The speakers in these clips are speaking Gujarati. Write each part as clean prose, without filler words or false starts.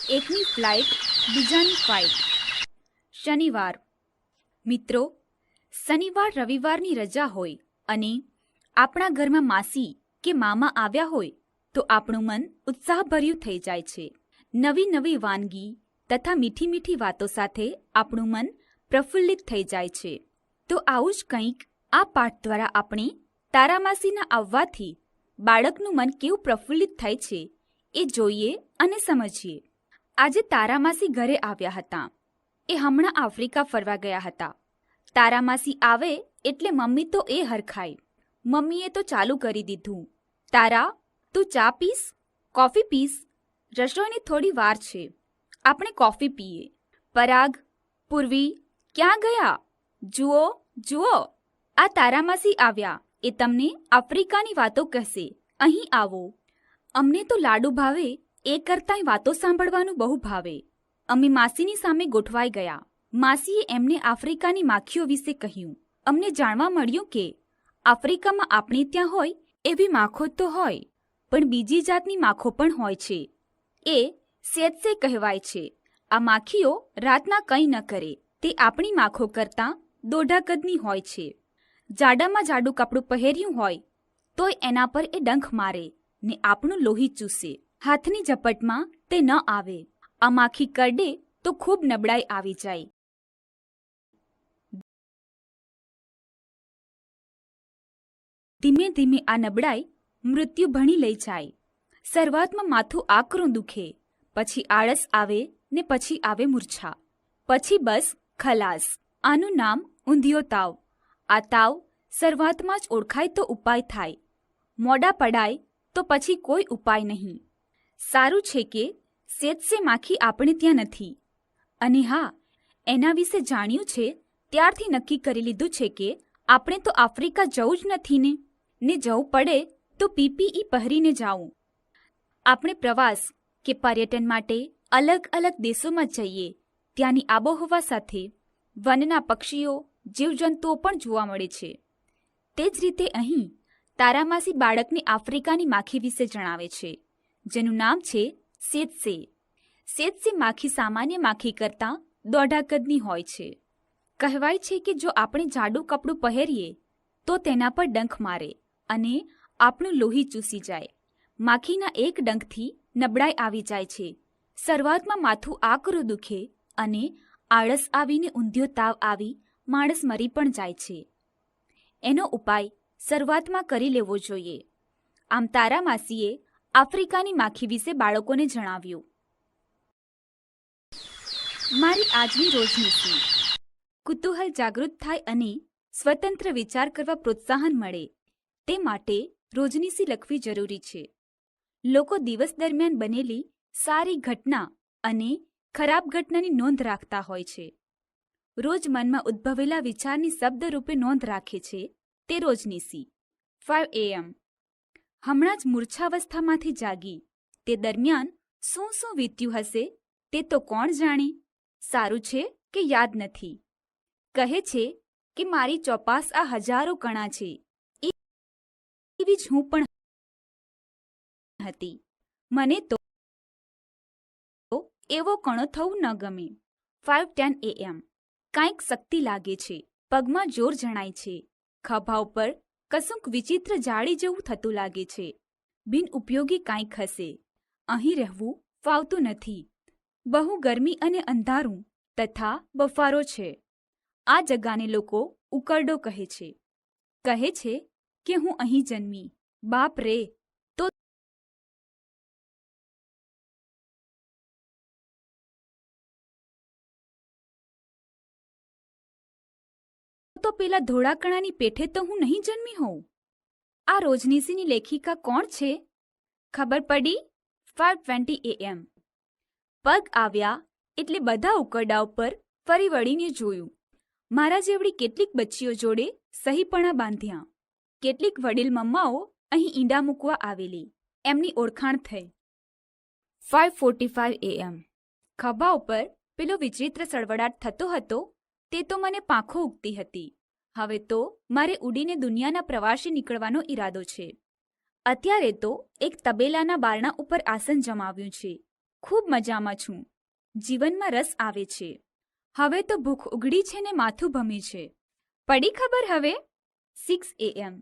એકની ફ્લાઇટ, બીજાની ફાઇટ. શનિવાર. મિત્રો, શનિવાર રવિવારની રજા હોય અને આપણા ઘરમાં માસી કે મામા આવ્યા હોય તો આપણું મન ઉત્સાહભર્યું થઈ જાય છે. નવી નવી વાનગી તથા મીઠી મીઠી વાતો સાથે આપણું મન પ્રફુલ્લિત થઈ જાય છે. તો આવું જ કંઈક આ પાઠ દ્વારા આપણે તારામાસીના આવવાથી બાળકનું મન કેવું પ્રફુલ્લિત થાય છે એ જોઈએ અને સમજીએ. આજે તારામાસી ઘરે આવ્યા હતા. એ હમણાં આફ્રિકા ફરવા ગયા હતા. તારામાસી આવે એટલે મમ્મી તો એ હરખાય. મમ્મીએ તો ચાલુ કરી દીધું, તારા તું ચા પીસ, કોફી પીસ? રસોઈની થોડી વાર છે, આપણે કોફી પીએ. પરાગ, પૂર્વી ક્યાં ગયા? જુઓ જુઓ, આ તારામાસી આવ્યા. એ તમને આફ્રિકાની વાતો કહેશે. અહીં આવો. અમને તો લાડુ ભાવે એ કરતાંય વાતો સાંભળવાનું બહુ ભાવે. અમે માસીની સામે ગોઠવાઈ ગયા. માસીએ એમને આફ્રિકાની માખીઓ વિશે કહ્યું. અમને જાણવા મળ્યું કે આફ્રિકામાં આપણે ત્યાં હોય એવી માખો તો હોય, પણ બીજી જાતની માખો પણ હોય છે. એ સેત્સે કહેવાય છે. આ માખીઓ રાતના કંઈ ન કરે. તે આપણી માખો કરતાં દોઢા કદની હોય છે. જાડામાં જાડું કપડું પહેર્યું હોય તોય એના પર એ ડંખ મારે ને આપણું લોહી ચૂસે. હાથની ઝપટમાં તે ન આવે. આ માખી કરડે તો ખૂબ નબળાઈ આવી જાય. ધીમે ધીમે આ નબળાઈ મૃત્યુ ભણી લઈ જાય. શરૂઆતમાં માથું આકરું દુખે, પછી આળસ આવે ને પછી આવે મૂર્છા, પછી બસ ખલાસ. આનું નામ ઊંધિયો તાવ. આ તાવ શરૂઆતમાં જ ઓળખાય તો ઉપાય થાય, મોડા પડાય તો પછી કોઈ ઉપાય નહીં. સારું છે કે સેત્સે માખી આપણે ત્યાં નથી. અને હા, એના વિશે જાણ્યું છે ત્યારથી નક્કી કરી લીધું છે કે આપણે તો આફ્રિકા જવું જ નથી ને જવું પડે તો પીપીઈ પહેરીને જાવું. આપણે પ્રવાસ કે પર્યટન માટે અલગ અલગ દેશોમાં જઈએ, ત્યાંની આબોહવા સાથે વનના પક્ષીઓ, જીવજંતુઓ પણ જોવા મળે છે. તે જ રીતે અહીં તારામાસી બાળકને આફ્રિકાની માખી વિશે જણાવે છે, જેનું નામ છે સેત્સે. સેત્સે માખી સામાન્ય માખી કરતાં દોઢા કદની હોય છે. કહેવાય છે કે જો આપણે જાડું કપડું પહેરીએ તો તેના પર ડંખ મારે અને આપણું લોહી ચૂસી જાય. માખીના એક ડંખથી નબળાઈ આવી જાય છે. શરૂઆતમાં માથું આકરું દુખે અને આળસ આવીને ઊંધિયો તાવ આવી માણસ મરી પણ જાય છે. એનો ઉપાય શરૂઆતમાં કરી લેવો જોઈએ. આમ તારામાસીએ આફ્રિકાની માખી વિશે બાળકોને જણાવ્યું. મારી આજની રોજનીતિ. કુતૂહલ જાગૃત થાય અને સ્વતંત્ર વિચાર કરવા પ્રોત્સાહન મળે તે માટે રોજનીતિ લખવી જરૂરી છે. લોકો દિવસ દરમિયાન બનેલી સારી ઘટના અને ખરાબ ઘટનાની નોંધ રાખતા હોય છે. રોજ મનમાં ઉદ્ભવેલા વિચારની શબ્દ રૂપે નોંધ રાખે છે તે રોજનીતિ. 5 AM. હમણાં જ મૂર્છાવસ્થામાંથી જાગી. તે દરમિયાન શું શું વીત્યું હશે તે તો કોણ જાણે. સારું છે કે યાદ નથી. કહે છે કે મારી ચોપાસ આ હજારો કણા છે, એવી જ હું પણ હતી. મને તો એવો કણો થવું ન ગમે. 5:10 AM. કાંઈક શક્તિ લાગે છે. પગમાં જોર જણાય છે. ખભા ઉપર કશુંક વિચિત્ર જાળી જેવું થતું લાગે છે. બિન ઉપયોગી કાંઈક હશે. અહીં રહેવું ફાવતું નથી. બહુ ગરમી અને અંધારું તથા બફારો છે. આ જગાને લોકો ઉકરડો કહે છે. કહે છે કે હું અહીં જન્મી. બાપ રે! તો પેલા ધોળા કણાની પેઠે તો હું નહીં જન્મી હોઉં. આ રોજનીતિની લેખિકા કોણ છે? ખબર પડી? 5:20 AM. પગ આવ્યા એટલે બધા ઉકરડા ઉપર ફરી વળીને જોયું. મારા જેવડી કેટલીક બચ્ચીઓ જોડે સહીપણા બાંધ્યા. કેટલીક વડીલ મમ્માઓ અહીં ઈંડા મૂકવા આવેલી. એમની ઓળખાણ થઈ. 5:45 AM. ખભા ઉપર પેલો વિચિત્ર સળવળાટ થતો હતો તે તો મને પાંખો ઉગતી હતી. હવે તો મારે ઉડીને દુનિયાના પ્રવાસે નીકળવાનો ઈરાદો છે. અત્યારે તો એક તબેલાના બારણા ઉપર આસન જમાવ્યું છે. ખૂબ મજામાં છું. જીવનમાં રસ આવે છે. હવે તો ભૂખ ઉઘડી છે ને માથું ભમ્યું છે. પડી ખબર હવે? 6 AM.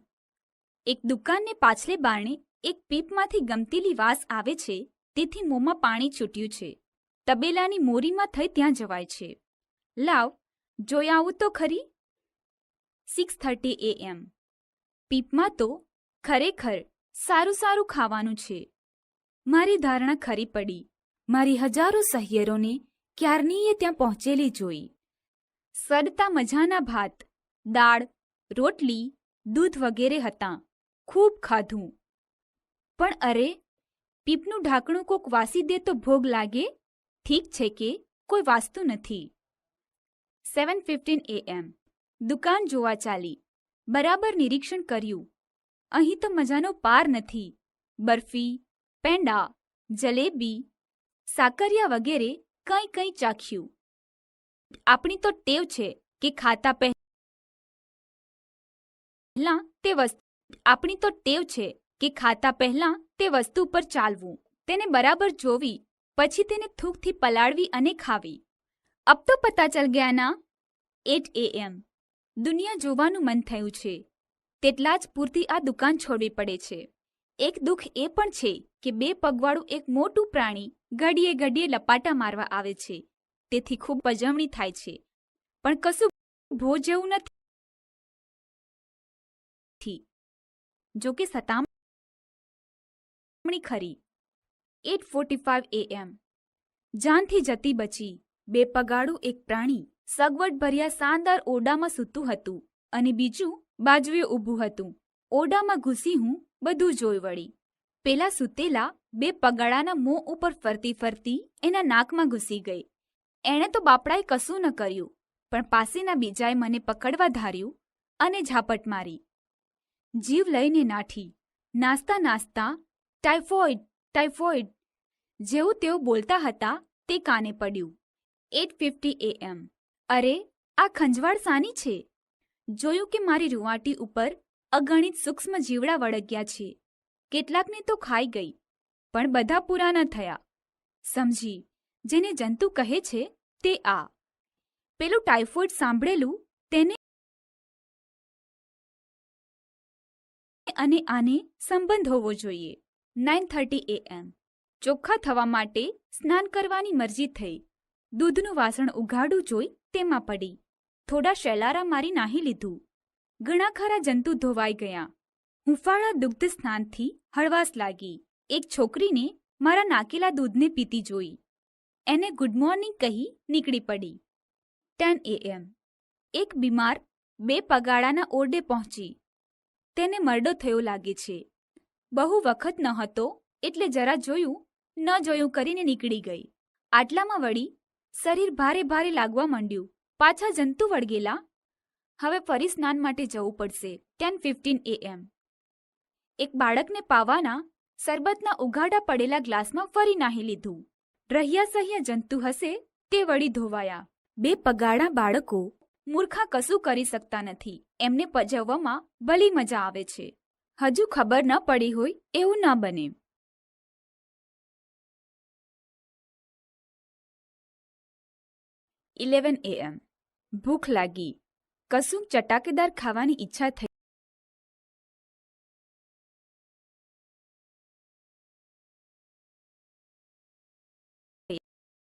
એક દુકાનને પાછલે બારણે એક પીપમાંથી ગમતીલી વાસ આવે છે, તેથી મોંમાં પાણી છૂટ્યું છે. તબેલાની મોરીમાં થઈ ત્યાં જવાય છે. લાવ, જોઈ આવું તો ખરી. 6:30 AM. પીપમાં તો ખરેખર સારું સારું ખાવાનું છે. મારી ધારણા ખરી પડી. મારી હજારો સહિયરોને ક્યારનીએ ત્યાં પહોંચેલી જોઈ. સડતા મજાના ભાત, દાળ, રોટલી, દૂધ વગેરે હતા. ખૂબ ખાધું. પણ અરે, પીપનું ઢાંકણું કોક વાસી દે તો ભોગ લાગે. ઠીક છે કે કોઈ વાસતું નથી. 7:15 AM. દુકાન જોવા ચાલી. બરાબર નિરીક્ષણ કર્યું. અહીં તો મજાનો પાર નથી. બરફી, પેંડા, જલેબી, સાકરિયા વગેરે કંઈ કંઈ ચાખ્યું. આપણી તો ટેવ છે કે ખાતા પહેલાં તે વસ્તુ પર ચાલવું, તેને બરાબર જોવી, પછી તેને થૂકથી પલાળવી અને ખાવી. અબ તો પતા ચલ ગયા ના. 8 AM. દુનિયા જોવાનું મન થયું છે. તેટલા જ પૂરતી આ દુકાન છોડવી પડે છે. એક દુઃખ એ પણ છે કે 2 પગવાળું એક મોટું પ્રાણી ઘડીએ ઘડીએ લપાટા મારવા આવે છે, તેથી ખૂબ પજવણી થાય છે. પણ કશું ભોજ જેવું નથી. જોકે સતામણી ખરી. 8:45 AM. જાનથી જતી બચી. 2 પગાળું એક પ્રાણી સગવડ ભર્યા શાનદાર ઓરડામાં સૂતું હતું અને બીજું બાજુએ ઊભું હતું. ઓરડામાં ઘૂસી હું બધું જોઈ વળી. પેલા સૂતેલા 2 પગાળાના મોં ઉપર ફરતી ફરતી એના નાકમાં ઘૂસી ગઈ. એણે તો બાપડાએ કશું ન કર્યું, પણ પાસેના બીજાએ મને પકડવા ધાર્યું અને ઝાપટ મારી. જીવ લઈને નાઠી. નાસ્તા નાસ્તા ટાઇફોઇડ, ટાઇફોઇડ જેવું તેઓ બોલતા હતા તે કાને પડ્યું. 8:50 AM. અરે, આ ખંજવાળ સાની છે? જોયું કે મારી રૂંવાટી ઉપર અગણિત સૂક્ષ્મ જીવડા વળગ્યા છે. કેટલાકને તો ખાઈ ગઈ, પણ બધા પૂરા ન થયા. સમજી, જેને જંતુ કહે છે તે આ. પેલું ટાઇફોઇડ સાંભળેલું તેને અને આને સંબંધ હોવો જોઈએ. 9:30 AM. ચોખ્ખા થવા માટે સ્નાન કરવાની મરજી થઈ. દૂધનું વાસણ ઉઘાડું જોઈ તેમાં પડી. થોડા શેલારા મારી નાહી લીધું. ઘણા ખરા જંતુ ધોવાઈ ગયા. હુંફાળા દુગ્ધ સ્નાનથી હળવાશ લાગી. એક છોકરીને મારા નાકેલા દૂધને પીતી જોઈ. એને ગુડ મોર્નિંગ કહી નીકળી પડી. 10 AM. એક બીમાર 2 પગાળાના ઓરડે પહોંચી. તેને મરડો થયો લાગે છે. બહુ વખત ન હતો એટલે જરા જોયું ન જોયું કરીને નીકળી ગઈ. આટલામાં વળી શરીર ભારે ભારે લાગવા માંડ્યું. પાછા જંતુ વળગેલા. હવે ફરી સ્નાન માટે જવું પડશે. 10:15 AM. એક બાળકને પાવાના સરબતના ઉઘાડા પડેલા ગ્લાસમાં ફરી નાહી લીધું. રહ્યા સહ્યા જંતુ હશે તે વળી ધોવાયા. 2 પગાળા બાળકો મૂર્ખા કશું કરી શકતા નથી. એમને પજવવામાં ભલી મજા આવે છે. હજુ ખબર ન પડી હોય એવું ન બને. $11 AM. ભૂખ લાગી. કશું ચટાકેદાર ખાવાની ઈચ્છા થઈ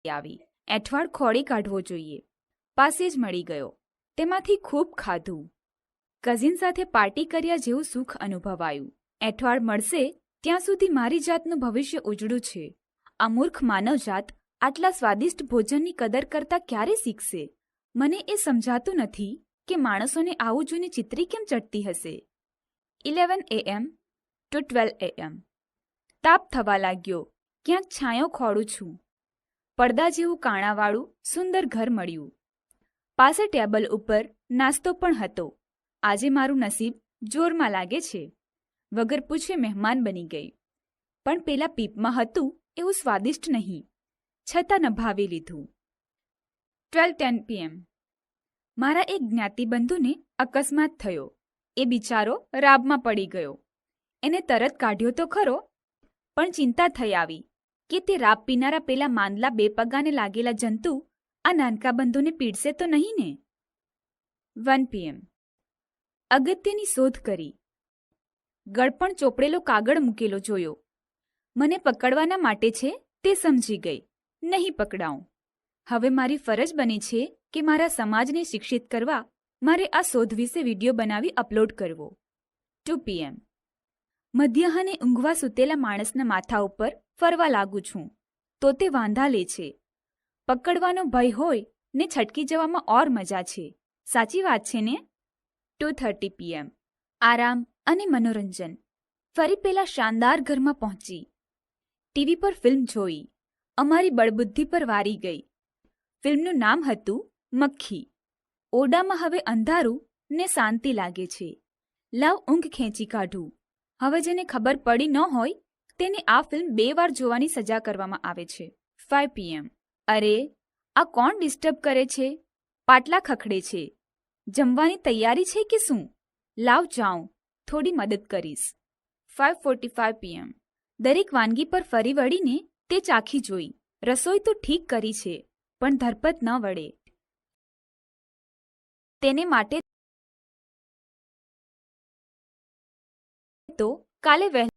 આવી. એઠવાડ ખોળી કાઢવો જોઈએ. પાસે જ મળી ગયો. તેમાંથી ખૂબ ખાધું. કઝિન સાથે પાર્ટી કર્યા જેવું સુખ અનુભવાયું. એઠવાડ મળશે ત્યાં સુધી મારી જાતનું ભવિષ્ય ઉજળું છે. આ મૂર્ખ માનવજાત આટલા સ્વાદિષ્ટ ભોજનની કદર કરતા ક્યારે શીખશે? મને એ સમજાતું નથી કે માણસોને આવું જોઈને ચિત્રી કેમ ચડતી હશે. 11 AM to 12 AM. તાપ થવા લાગ્યો. ક્યાંક છાંયો ખોળું છું. પડદા જેવું કાણાવાળું સુંદર ઘર મળ્યું. પાસે ટેબલ ઉપર નાસ્તો પણ હતો. આજે મારું નસીબ જોરમાં લાગે છે. વગર પૂછે મહેમાન બની ગઈ. પણ પેલા પીપમાં હતું એવું સ્વાદિષ્ટ નહીં, છતાં નભાવી લીધું. 12:10 PM. મારા એક જ્ઞાતિબંધુને અકસ્માત થયો. એ બિચારો રાબમાં પડી ગયો. એને તરત કાઢ્યો તો ખરો, પણ ચિંતા થઈ આવી. કે તે રાબ પીનારા પેલા માંદલા બે પગાને લાગેલા જંતુ આ નાનકા બંધુને પીડશે તો નહીં ને? 1 PM. અગત્યની શોધ કરી. ગળપણ ચોપડેલો કાગળ મૂકેલો જોયો. મને પકડવાના માટે છે તે સમજી ગઈ. નહીં પકડાઉં. હવે મારી ફરજ બની છે કે મારા સમાજને શિક્ષિત કરવા મારે આ શોધ વિશે વિડીયો બનાવી અપલોડ કરવો. 2 PM. મધ્યાહને ઊંઘવા સૂતેલા માણસના માથા ઉપર ફરવા લાગુ છું તો તે વાંધા લે છે. પકડવાનો ભય હોય ને છટકી જવામાં ઓર મજા છે. સાચી વાત છે ને? 2:30 PM. આરામ અને મનોરંજન. ફરી પેલા શાનદાર ઘરમાં પહોંચી. ટીવી પર ફિલ્મ જોઈ. અમારી બળબુદ્ધિ પર વારી ગઈ. ફિલ્મનું નામ હતું મક્ખી. ઓરડામાં હવે અંધારું ને શાંતિ લાગે છે. લાવ ઊંઘ ખેંચી કાઢું. હવે જેને ખબર પડી ન હોય તેને આ ફિલ્મ 2 વાર જોવાની સજા કરવામાં આવે છે. 5 PM. અરે આ કોણ ડિસ્ટર્બ કરે છે? પાટલા ખખડે છે. જમવાની તૈયારી છે કે શું? લાવ જાઉં, થોડી મદદ કરીશ. 5:45 PM. દરેક વાનગી પર ફરી વળીને તે ચાખી જોઈ. રસોઈ તો ઠીક કરી છે પણ ધરપત ન વળે. તેને માટે તો કાલે વહેલા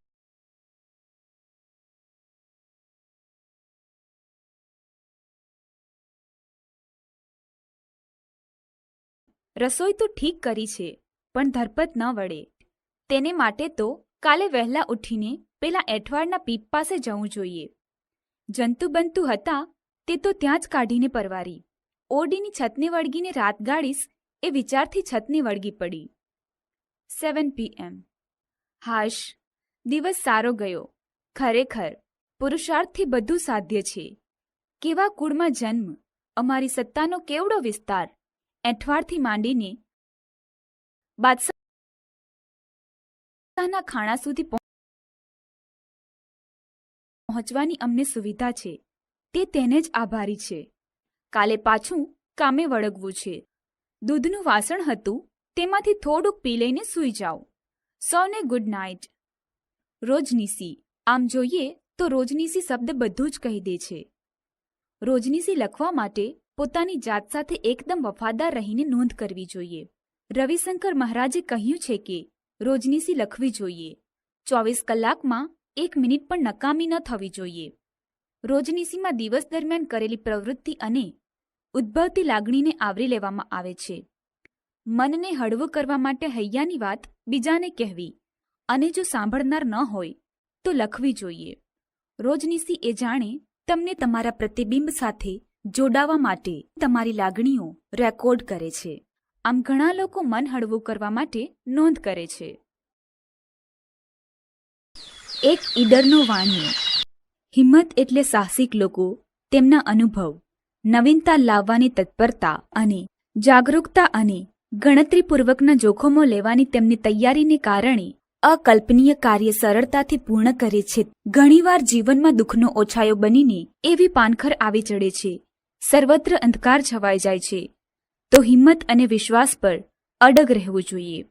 રસોઈ તો ઠીક કરી છે પણ ધરપત ન વળે. તેને માટે તો કાલે વહેલા ઉઠીને પેલા એઠવાડના પીપ પાસે જવું જોઈએ. જંતુબંતુ હતા તે તો ત્યાં જ કાઢીને પરવારી. ઓરડીની છતને વળગીને રાત ગાળીશ એ વિચારથી છતને વળગી પડી. 7 PM. હાશ, દિવસ સારો ગયો. ખરેખર પુરુષાર્થથી બધું સાધ્ય છે. કેવા કુળમાં જન્મ, અમારી સત્તાનો કેવડો વિસ્તાર. એઠવાડથી માંડીને બાદશાહના ખાણા સુધી પહોંચવાની અમને સુવિધા છે. તે તેને જ આભારી છે. કાલે પાછું કામે વળગવું છે. દૂધનું વાસણ હતું તેમાંથી થોડુંક પી લઈને સૂઈ જાઓ. સૌને ગુડ નાઇટ. રોજનીસી. આમ જોઈએ તો રોજનીસી શબ્દ બધું જ કહી દે છે. રોજનીસી લખવા માટે પોતાની જાત સાથે એકદમ વફાદાર રહીને નોંધ કરવી જોઈએ. રવિશંકર મહારાજે કહ્યું છે કે રોજનીસી લખવી જોઈએ. 24 કલાકમાં 1 મિનિટ પણ નકામી ન થવી જોઈએ. રોજનીસીમાં દિવસ દરમિયાન કરેલી પ્રવૃત્તિ અને ઉદ્ભવતી લાગણીને આવરી લેવામાં આવે છે. મનને હળવું કરવા માટે હૈયાની વાત બીજાને કહેવી અને જો સાંભળનાર ન હોય તો લખવી જોઈએ. રોજનીસી એ જાણે તમને તમારા પ્રતિબિંબ સાથે જોડાવા માટે તમારી લાગણીઓ રેકોર્ડ કરે છે. આમ ઘણા લોકો મન હળવું કરવા માટે નોંધ કરે છે. એક ઈડરનો વાણિયો. હિંમત એટલે સાહસિક લોકો તેમના અનુભવ, નવીનતા લાવવાની તત્પરતા અને જાગરૂકતા અને ગણતરીપૂર્વકના જોખમો લેવાની તેમની તૈયારીને કારણે અકલ્પનીય કાર્ય સરળતાથી પૂર્ણ કરે છે. ઘણીવાર જીવનમાં દુઃખનો ઓછાયો બનીને એવી પાનખર આવી ચડે છે, સર્વત્ર અંધકાર છવાઈ જાય છે. તો હિંમત અને વિશ્વાસ પર અડગ રહેવું જોઈએ.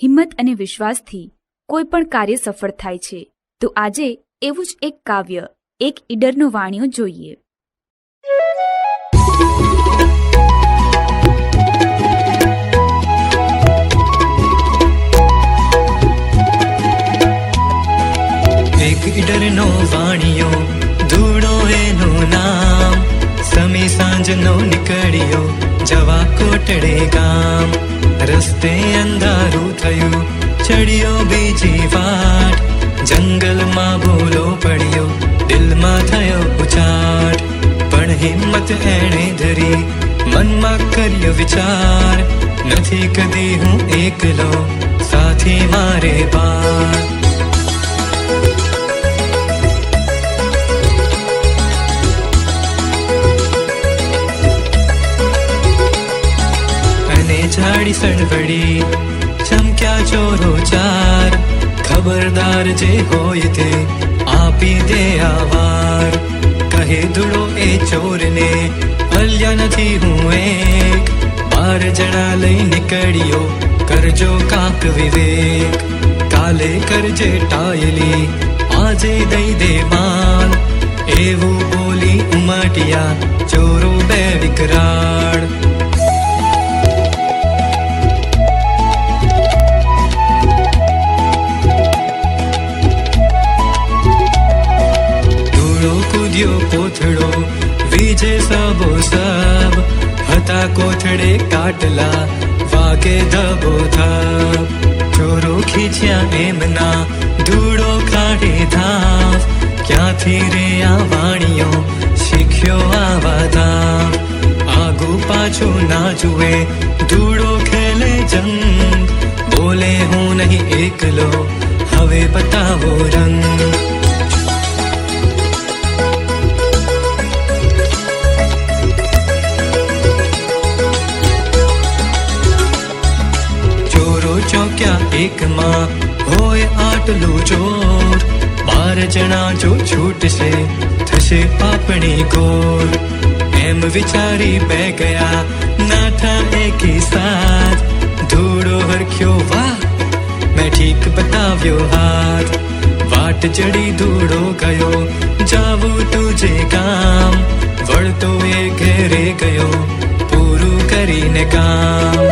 હિંમત અને વિશ્વાસથી કોઈ પણ કાર્ય સફળ થાય છે. તો આજે એવું જ એક કાવ્ય, એક ઈડરનો વાણિયો જોઈએ. એક ઈડરનો વાણિયો, ધૂળો એનું નામ. સમી સાંજનો નીકળ્યો જવા કોટડે ગામ. રસ્તે અંધારું થયું, ચડ્યો બીજી વાટ. જંગલમાં ભૂલો પડ્યો, દિલમાં થયો ઉચાટ. પણ હિંમત એણે ધરી, મનમાં કર્યો વિચાર. નથી કદી હું એકલો, સાથી મારે બાર. ઝાડી સળવડી, ચમક્યા ચોરો ચાર. ખબરદાર જે હોય તે આપી દે આવાર. કહે ધૂળો એ ચોરને, અલ્યા નથી હું એક. 12 જણા લઈ નીકળ્યો, કરજો કાંક વિવેક. કાલે કરજે ટાયલી, આજે દઈ દે માન. એવું બોલી ઉમટ્યા ચોરો બે વિકરાળ. ધૂળો કૂદ્યો કોથળો વીજે સબો સબ, હતા કોથળે કાટલા વાગે ધબો ધબ. ચોરો ખીચ્યા એમના ધૂળો કાઢે ધાવ, ક્યાંથી રે આ વાણીઓ શીખ્યો આવા ધાવ. આગુ પાછું ના જુએ ધૂળો ખેલે જંગ, બોલે હું નહીં એકલો હવે બતાવો રંગ. ચોક્યા એકમાં હોય આટલું જોર, 12 જણા જો છૂટશે થશે આપણી ગોર. એમ વિચારી બે ગયા નાઠા એકી સાથ, ધૂળો હરખ્યો વાહ મેં ઠીક બતાવ્યો હાથ. વાટ જડી ધૂળો ગયો જાવું તુજે કામ, વળતો એ ઘેરે ગયો પૂરું કરીને કામ.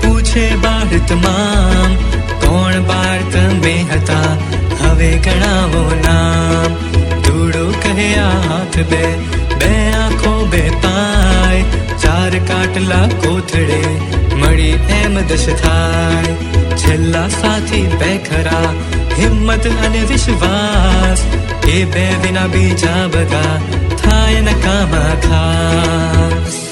પૂછે બાળ તમામ, કોણ બાળ તમે હતા હવે ગણાવો નામ. ધૂળો કહે આ હાથ બે, બે આંખો બે પાય, 4 કાટલા કોથળે મળી એમ દશ થાય. છેલ્લા સાથી બે ખરા હિંમત અને વિશ્વાસ, એ બે વિના બીજા બધા થાય નકામા ખાસ.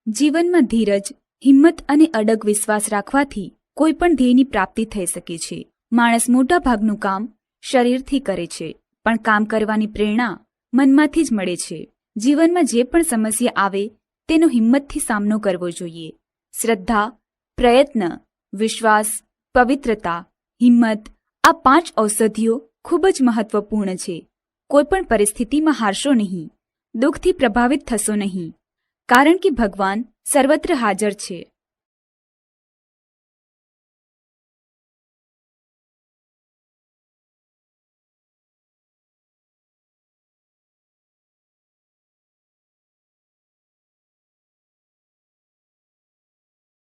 જીવનમાં ધીરજ, હિંમત અને અડગ વિશ્વાસ રાખવાથી કોઈ પણ ધ્યેયની પ્રાપ્તિ થઈ શકે છે. માણસ મોટા ભાગનું કામ શરીરથી કરે છે, પણ કામ કરવાની પ્રેરણા મનમાંથી જ મળે છે. જીવનમાં જે પણ સમસ્યા આવે તેનો હિંમતથી સામનો કરવો જોઈએ. શ્રદ્ધા, પ્રયત્ન, વિશ્વાસ, પવિત્રતા, હિંમત આ 5 ઔષધિઓ ખૂબ જ મહત્વપૂર્ણ છે. કોઈ પણ પરિસ્થિતિમાં હારશો નહીં, દુઃખથી પ્રભાવિત થશો નહીં, કારણ કે ભગવાન સર્વત્ર હાજર છે.